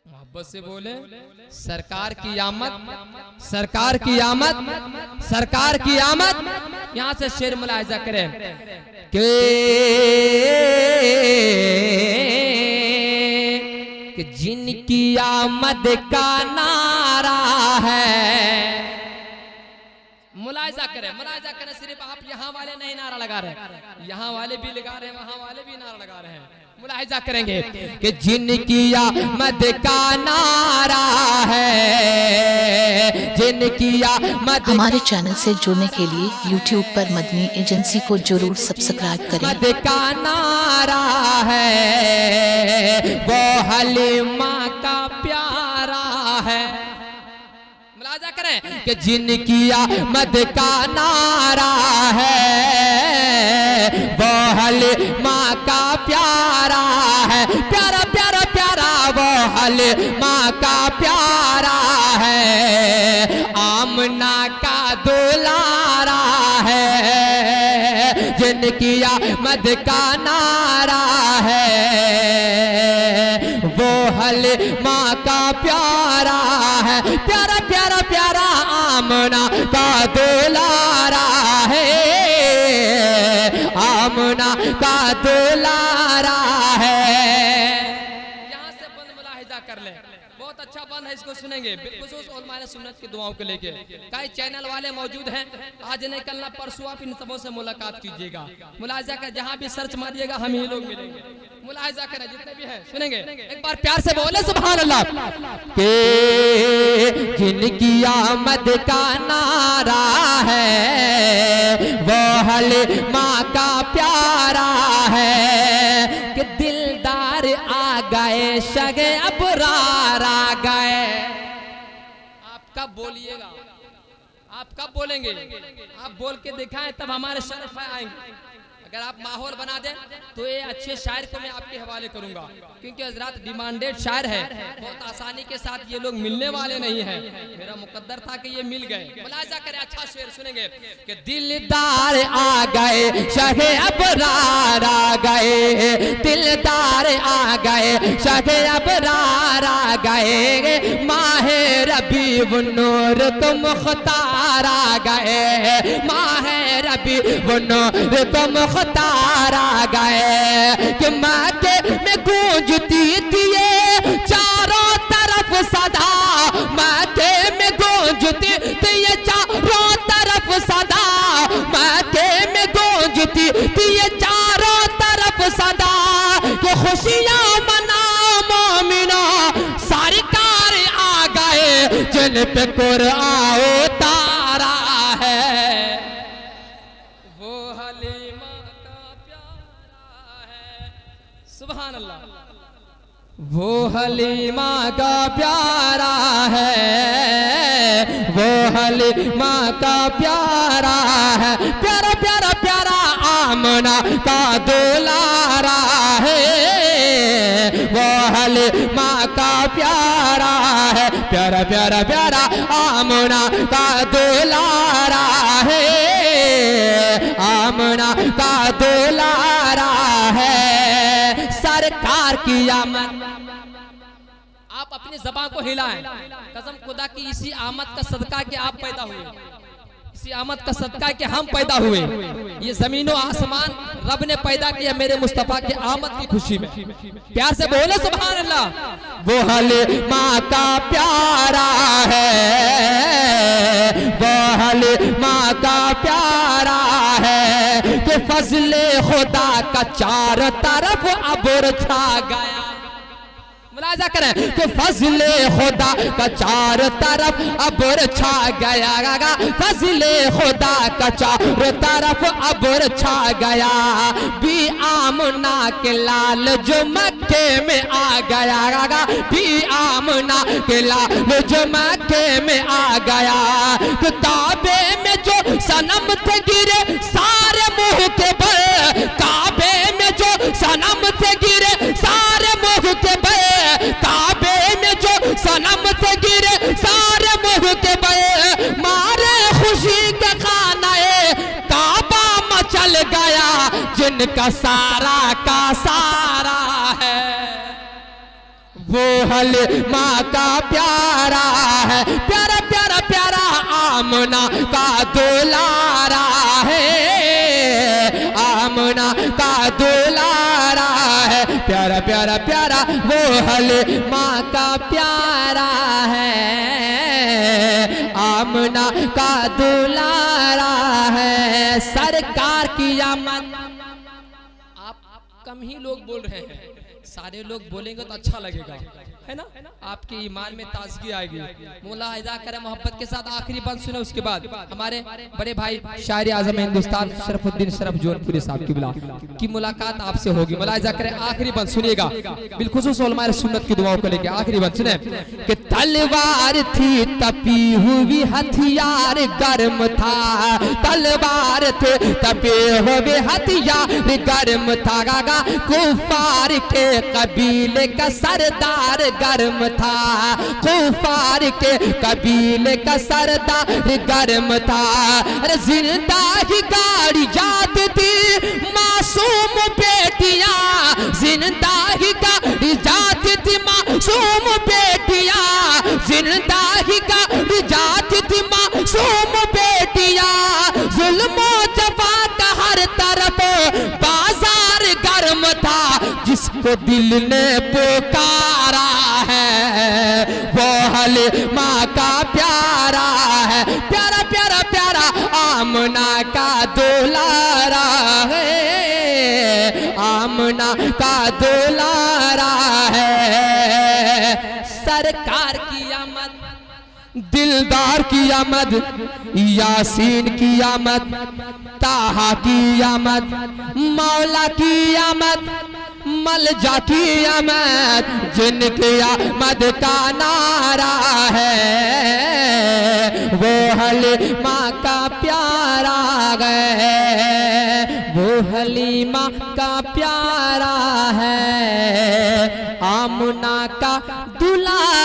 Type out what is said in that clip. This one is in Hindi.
मोहब्बत से बोले सरकार की आमद, सरकार की आमद, सरकार की आमद। यहां से शेर मुलाहिजा करें कि जिनकी आमद का नारा है, मुलाहिजा करें, मुलाहिजा करें। सिर्फ आप यहाँ वाले नहीं नारा लगा रहे, यहाँ वाले भी लगा रहे हैं, वहां वाले भी नारा लगा रहे हैं। मुलाहिजा करेंगे कि जिनकी आमद का नारा है, जिनकी आमद। हमारे चैनल से जुड़ने के लिए YouTube पर मदनी एजेंसी को जरूर सब्सक्राइब करें। आमद का नारा है वो हलीमा का प्यारा है। मुलाहिजा करें कि जिनकी आमद का नारा है वो हलीमा का प्यारा है। प्यारा प्यारा प्यारा वो हलीमा का प्यारा है, आमना का दुलारा है। जिनकी आमद का नारा है वो हलीमा का प्यारा है। प्यारा प्यारा प्यारा आमना का दुलारा है, आमना का दुलारा है। यहाँ से बंद मुलाहिजा कर ले, बहुत अच्छा बंद है, इसको सुनेंगे बिलखुसूस उलमाए सुन्नत की दुआओं को लेके। कई चैनल वाले मौजूद हैं, आज नहीं कल ना परसों आप इन सबों से मुलाकात कीजिएगा। मुलाहिजा कर, जहाँ भी सर्च मारिएगा हम ही लोग मिलेंगे। मुलाहिजा करें, जितने भी हैं सुनेंगे। एक बार प्यार से बोले सुभान अल्लाह। के जिनकी आमद का नारा है वो हलीमा का प्यारा है कि दिलदार आ गए, शगे अबरार आ गए। आप कब बोलिएगा, आप कब बोलेंगे? आप बोल के दिखाएं तब हमारे शरफ आएंगे। अगर आप माहौल बना दें तो ये अच्छे शायर को मैं आपके हवाले करूंगा, क्योंकि हजरात डिमांडेड शायर है, बहुत आसानी के साथ ये लोग मिलने वाले नहीं हैं। मेरा मुकद्दर था कि ये मिल गए। मुलाहिजा करें, अच्छा शेर सुनेंगे कि दिलदार आ गए, शहे अबरार आ गए, दिलदार आ गए, शहे अबरार आ गए, माहे रबी व नूर को मुख्तार आ गए, माहे रबी व नूर को मुख्तार आ गए। कि मक्के में गूंजती थी ये चारों तरफ सदा, मक्के में गूंजती थी ये चारों तरफ सदा, मक्के में गूंजती थी ये चारों तरफ सदा। कि खुशियां मनाओ मोमिनो, सरकार आ गए जिन पे कुरान उतारा है वो हलीमा का प्यारा है। सुभान अल्लाह। वो हलीमा का प्यारा है, वो हलीमा का प्यारा है। प्यारा प्यारा प्यारा आमना का दुलारा है, वो हलीमा का प्यारा है। प्यारा प्यारा प्यारा आमना का दुलारा है, आमना का दुलारा है। सरकार की आमद। आप अपनी ज़बान को हिलाएं, कसम खुदा की इसी आमद का सदका कि आप पैदा हुए, इसी आमद का सदका कि हम पैदा हुए। ये जमीनों आसमान रब ने पैदा किया मेरे मुस्तफा की आमद की खुशी में। प्यार से बोले सुभान अल्लाह। वो हलीमा का प्यारा है, वो हलीमा का प्यारा है कि फजले खुदा का चार तरफ अबुर छा गया। मुलाहिजा करें कि फजले खुदा का चार तरफ अबुर छा गया, फजले खुदा का चार तरफ अबुर छा गया। भी आमना के लाल जो मक्के में आ गया, भी आमना के लाल जो मक्के में आ गया। तो काबे में जो सनम थे गिरे सारे मुंह के बल, काबे में जो सनम थे गिरे सारे मुंह के बल, काबे में जो सनम थे गिरे सारे मुंह के बल। मारे खुशी के खानाए काबा मचल गया जिनका सारा का सारा है। वो हलीमा का प्यारा है, प्यारा प्यारा प्यारा आमना का दुलारा है, आमना का दुलारा है, प्यारा प्यारा प्यारा वो हलीमा का प्यारा है, आमना का दुलारा है। सरकार की आमद। आप कम ही लोग बोल रहे हैं, सारे लोग बोलेंगे तो अच्छा लगेगा, है ना, आपके ईमान में ताजगी आएगी। मुलाहिजा करें मोहब्बत के साथ, आखिरी बात सुने, उसके बाद हमारे बड़े भाई शायर आजम हिंदुस्तान शरफुद्दीन शरफ जौनपुरी साहब की मुलाकात आपसे होगी। मुलाहिजा करें, आखिरी बात सुनिएगा, बिलखुसूस उलमाए सुन्नत की दुआओं को लेकर। आखिरी बात सुने कि तलवार थी तपी हुई, हथियार गर्म था, तलवार थे तपे हुए, हथियार गर्म था, गागा कुफार के कबीले का सरदार गर्म था, कुफार के कबीले का सरदार गर्म था। अरे जिंदा ही गाड़ी जाती थी मासूम बेटियां, जिंदा ही गाड़ी जाती थी मासूम बेटियां, जिंदा ही गाड़ी जाती थी मासूम बेटियां, जुल्म जफा का हर तरफ बाजार गर्म था, जिसको दिल ने पुकारा है वो हलीमा का प्यारा है, प्यारा प्यारा प्यारा आमना का दुलारा है, आमना का दुलारा है। सरकार की आमद, दिलदार की आमद, यासीन की आमद, ताहा की आमद, मौला की आमद, मलजा की आमद, जिनकी आमद का नारा है वो हलीमा का प्यारा है, वो हलीमा का प्यारा है, आमना का दुलारा